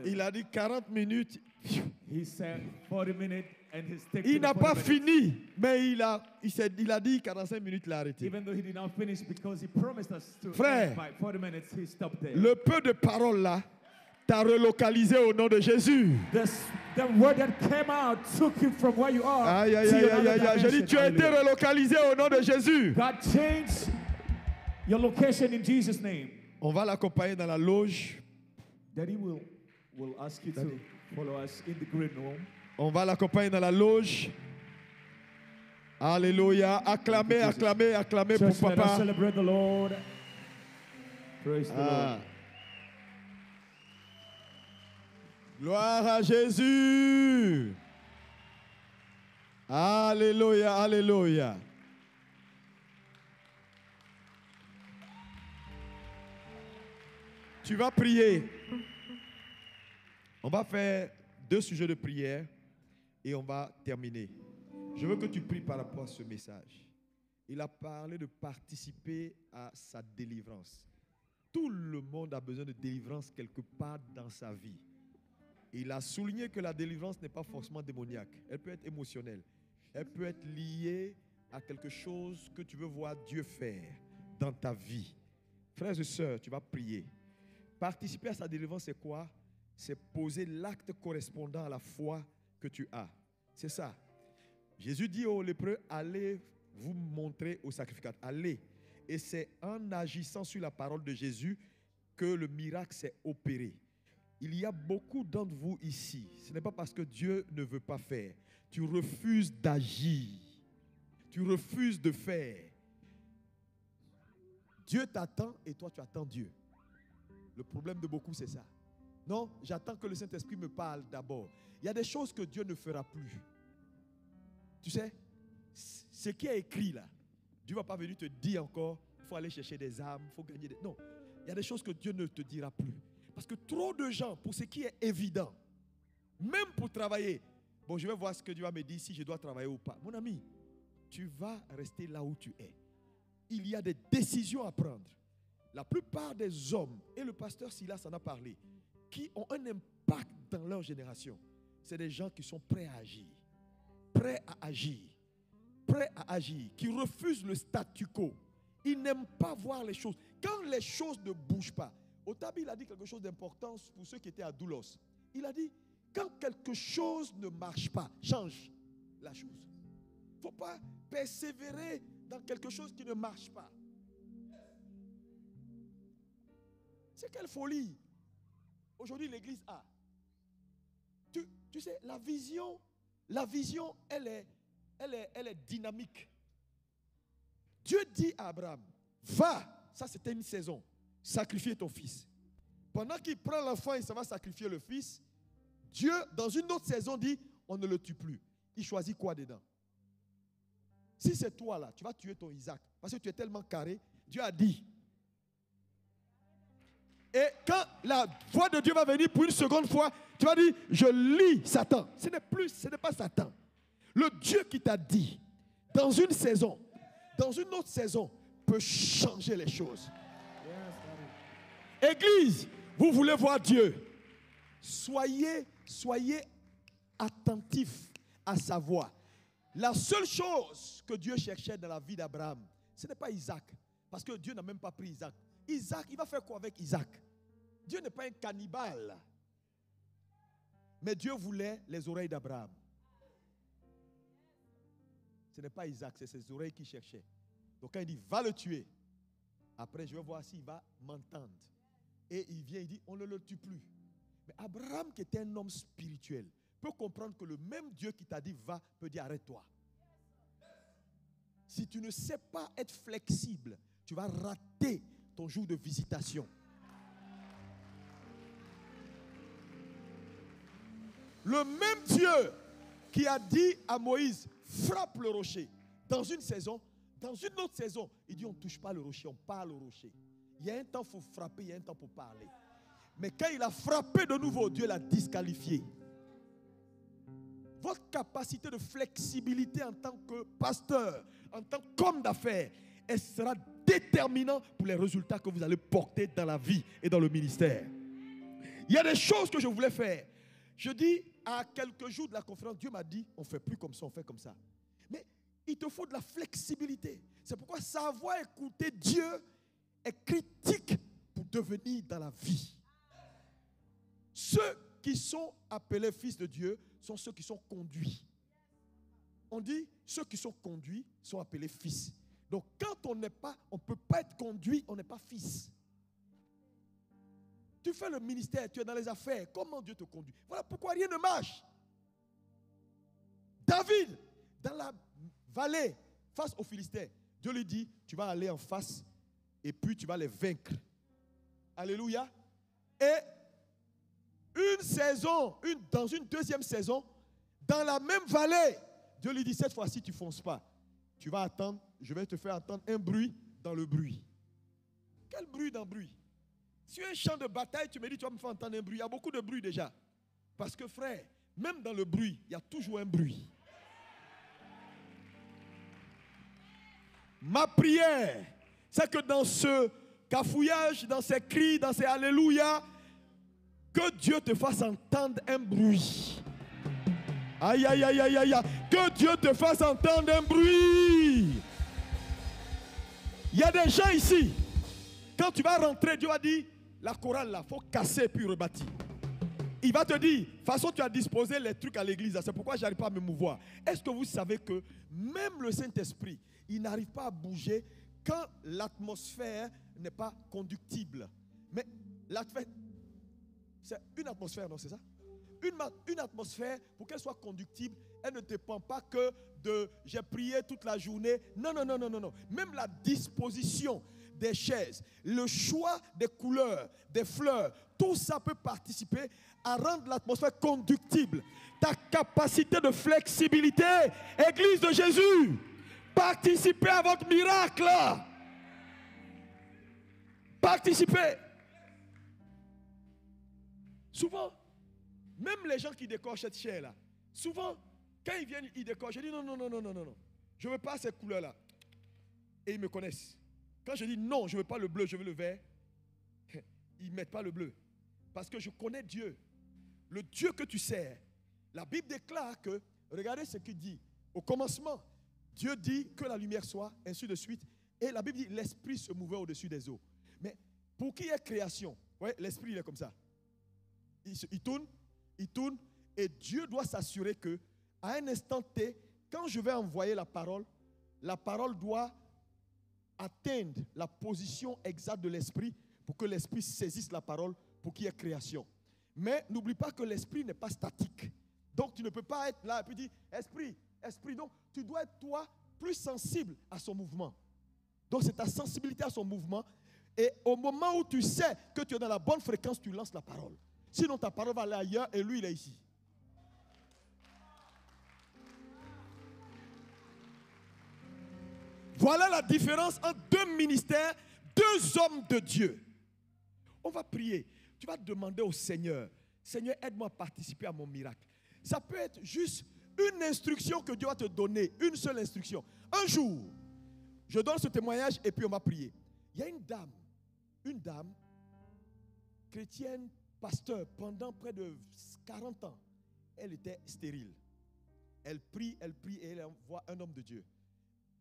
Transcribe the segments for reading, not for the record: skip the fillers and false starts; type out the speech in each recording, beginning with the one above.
Il a dit 40 minutes. He said 40 minutes and he stuck Il to the n'a 40 pas minutes. fini, mais il a dit 45 minutes, il a arrêté. Even though he did not finish because he promised us to Frère, end by 40 minutes, he stopped there. Le peu de paroles là t'a relocalisé au nom de Jésus. The word that came out took you from where you are Aïe, aïe, to aïe, another aïe, aïe. J'ai dit, dimension. tu as été Hallelujah. relocalisé au nom de Jésus. God changed your location in Jesus' name. On va l'accompagner dans la loge. Daddy will ask you to follow us in the green room. On va l'accompagner dans la loge. Alléluia. Acclamez, acclamez, acclamez pour Church, let us papa. celebrate the Lord. Praise the Ah. Lord. Gloire à Jésus. Alléluia, alléluia. Tu vas prier. On va faire 2 sujets de prière et on va terminer. Je veux que tu pries par rapport à ce message. Il a parlé de participer à sa délivrance. Tout le monde a besoin de délivrance quelque part dans sa vie. Il a souligné que la délivrance n'est pas forcément démoniaque. Elle peut être émotionnelle. Elle peut être liée à quelque chose que tu veux voir Dieu faire dans ta vie. Frères et sœurs, tu vas prier. Participer à sa délivrance, c'est quoi? C'est poser l'acte correspondant à la foi que tu as. C'est ça. Jésus dit aux lépreux, allez vous montrer au sacrificateur. Allez. Et c'est en agissant sur la parole de Jésus que le miracle s'est opéré. Il y a beaucoup d'entre vous ici. Ce n'est pas parce que Dieu ne veut pas faire. Tu refuses d'agir. Tu refuses de faire. Dieu t'attend et toi tu attends Dieu. Le problème de beaucoup, c'est ça. Non, j'attends que le Saint-Esprit me parle d'abord. Il y a des choses que Dieu ne fera plus. Tu sais, ce qui est écrit là, Dieu ne va pas venir te dire encore, il faut aller chercher des âmes, il faut gagner des... Non, il y a des choses que Dieu ne te dira plus. Parce que trop de gens, pour ce qui est évident, même pour travailler, bon, je vais voir ce que Dieu va me dire si je dois travailler ou pas. Mon ami, tu vas rester là où tu es. Il y a des décisions à prendre. La plupart des hommes, et le pasteur Silas en a parlé, qui ont un impact dans leur génération, c'est des gens qui sont prêts à agir. Prêts à agir. Prêts à agir. Qui refusent le statu quo. Ils n'aiment pas voir les choses. Quand les choses ne bougent pas. Otabi, il a dit quelque chose d'important pour ceux qui étaient à Doulos. Il a dit, quand quelque chose ne marche pas, change la chose. Il ne faut pas persévérer dans quelque chose qui ne marche pas. C'est quelle folie. Aujourd'hui, l'Église a. Tu sais, la vision, elle est dynamique. Dieu dit à Abraham, va, ça c'était une saison, sacrifier ton fils. Pendant qu'il prend l'enfant et ça va sacrifier le fils, Dieu, dans une autre saison, dit, on ne le tue plus. Il choisit quoi dedans? Si c'est toi là, tu vas tuer ton Isaac, parce que tu es tellement carré, Dieu a dit. Et quand la voix de Dieu va venir pour une seconde fois, tu vas dire, je lis Satan. Ce n'est pas Satan. Le Dieu qui t'a dit, dans une saison, dans une autre saison, peut changer les choses. Église, vous voulez voir Dieu. Soyez attentifs à sa voix. La seule chose que Dieu cherchait dans la vie d'Abraham, ce n'est pas Isaac. Parce que Dieu n'a même pas pris Isaac. Isaac, il va faire quoi avec Isaac? Dieu n'est pas un cannibale. Mais Dieu voulait les oreilles d'Abraham. Ce n'est pas Isaac, c'est ses oreilles qu'il cherchait. Donc quand il dit, va le tuer. Après, je vais voir s'il va m'entendre. Et il vient, il dit, on ne le tue plus. Mais Abraham, qui était un homme spirituel, peut comprendre que le même Dieu qui t'a dit, va, peut dire, arrête-toi. Si tu ne sais pas être flexible, tu vas rater ton jour de visitation. Le même Dieu qui a dit à Moïse, frappe le rocher. Dans une saison, dans une autre saison, il dit on ne touche pas le rocher, on parle au rocher. Il y a un temps pour frapper, il y a un temps pour parler. Mais quand il a frappé de nouveau, Dieu l'a disqualifié. Votre capacité de flexibilité en tant que pasteur, en tant qu'homme d'affaires, elle sera déterminante pour les résultats que vous allez porter dans la vie et dans le ministère. Il y a des choses que je voulais faire. Je dis, à quelques jours de la conférence, Dieu m'a dit, on ne fait plus comme ça, on fait comme ça. Mais il te faut de la flexibilité. C'est pourquoi savoir écouter Dieu est critique pour devenir dans la vie. Ceux qui sont appelés fils de Dieu sont ceux qui sont conduits. On dit, ceux qui sont conduits sont appelés fils. Donc quand on ne peut pas être conduit, on n'est pas fils. Tu fais le ministère, tu es dans les affaires, comment Dieu te conduit? Voilà pourquoi rien ne marche. David, dans la vallée, face aux Philistins, Dieu lui dit, tu vas aller en face et puis tu vas les vaincre. Alléluia. Et une saison, dans une deuxième saison, dans la même vallée, Dieu lui dit, cette fois-ci, tu ne fonces pas. Tu vas attendre, je vais te faire entendre un bruit dans le bruit. Quel bruit dans le bruit? Sur un champ de bataille, tu me dis, tu vas me faire entendre un bruit. Il y a beaucoup de bruit déjà. Parce que frère, même dans le bruit, il y a toujours un bruit. Ma prière, c'est que dans ce cafouillage, dans ces cris, dans ces alléluia, que Dieu te fasse entendre un bruit. Aïe, aïe, aïe, aïe, aïe. Que Dieu te fasse entendre un bruit. Il y a des gens ici. Quand tu vas rentrer, Dieu va dire, la chorale là, il faut casser puis rebâtir. Il va te dire, de toute façon tu as disposé les trucs à l'église, c'est pourquoi je n'arrive pas à me mouvoir. Est-ce que vous savez que même le Saint-Esprit, il n'arrive pas à bouger quand l'atmosphère n'est pas conductible? Mais l'atmosphère, c'est une atmosphère, non, c'est ça? Une atmosphère, pour qu'elle soit conductible, elle ne dépend pas que de j'ai prié toute la journée. Non, non, non, non, non, non. Même la disposition des chaises, le choix des couleurs, des fleurs, tout ça peut participer à rendre l'atmosphère conductible. Ta capacité de flexibilité, Église de Jésus, participez à votre miracle. Participez. Souvent, même les gens qui décorent cette chair-là, souvent, quand ils viennent, ils décorent. Je dis non, non, non, non, non, non, non. Je ne veux pas ces couleurs-là. Et ils me connaissent. Quand je dis non, je ne veux pas le bleu, je veux le vert, ils ne mettent pas le bleu. Parce que je connais Dieu. Le Dieu que tu sers. La Bible déclare que, regardez ce qu'il dit. Au commencement, Dieu dit que la lumière soit, ainsi de suite. Et la Bible dit, l'esprit se mouvait au-dessus des eaux. Mais pour qu'il y ait création, ouais, l'esprit il est comme ça. Il tourne, et Dieu doit s'assurer que, à un instant T, quand je vais envoyer la parole doit atteindre la position exacte de l'esprit pour que l'esprit saisisse la parole, pour qu'il y ait création. Mais n'oublie pas que l'esprit n'est pas statique. Donc tu ne peux pas être là et puis dire, esprit. Donc tu dois être toi plus sensible à son mouvement. Donc c'est ta sensibilité à son mouvement. Et au moment où tu sais que tu es dans la bonne fréquence, tu lances la parole. Sinon ta parole va aller ailleurs et lui il est ici. Voilà la différence entre deux ministères, deux hommes de Dieu. On va prier. Tu vas demander au Seigneur, Seigneur, aide-moi à participer à mon miracle. Ça peut être juste une instruction que Dieu va te donner, une seule instruction. Un jour, je donne ce témoignage et puis on va prier. Il y a une dame, chrétienne, pasteur, pendant près de 40 ans, elle était stérile. Elle prie et elle envoie un homme de Dieu.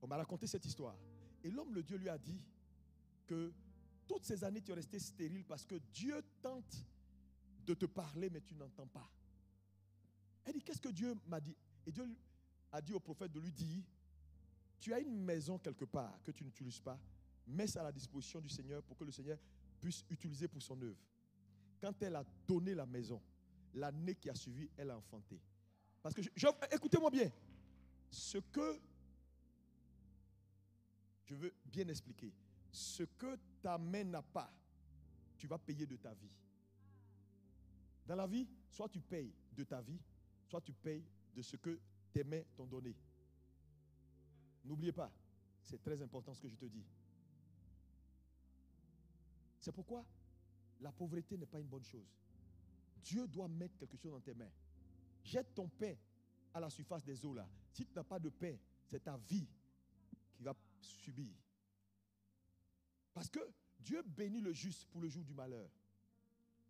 On m'a raconté cette histoire. Et l'homme de Dieu lui a dit que toutes ces années tu es resté stérile parce que Dieu tente de te parler mais tu n'entends pas. Elle dit, qu'est-ce que Dieu m'a dit? Et Dieu a dit au prophète de lui dire, tu as une maison quelque part que tu n'utilises pas, mets ça à la disposition du Seigneur pour que le Seigneur puisse utiliser pour son œuvre. Quand elle a donné la maison, l'année qui a suivi, elle a enfanté. Parce que, écoutez-moi bien, ce que je veux bien expliquer, ce que ta main n'a pas, tu vas payer de ta vie. Dans la vie, soit tu payes de ta vie, soit tu payes de ce que tes mains t'ont donné. N'oubliez pas, c'est très important ce que je te dis. C'est pourquoi la pauvreté n'est pas une bonne chose. Dieu doit mettre quelque chose dans tes mains. Jette ton pain à la surface des eaux là. Si tu n'as pas de pain, c'est ta vie qui va subir. Parce que Dieu bénit le juste pour le jour du malheur.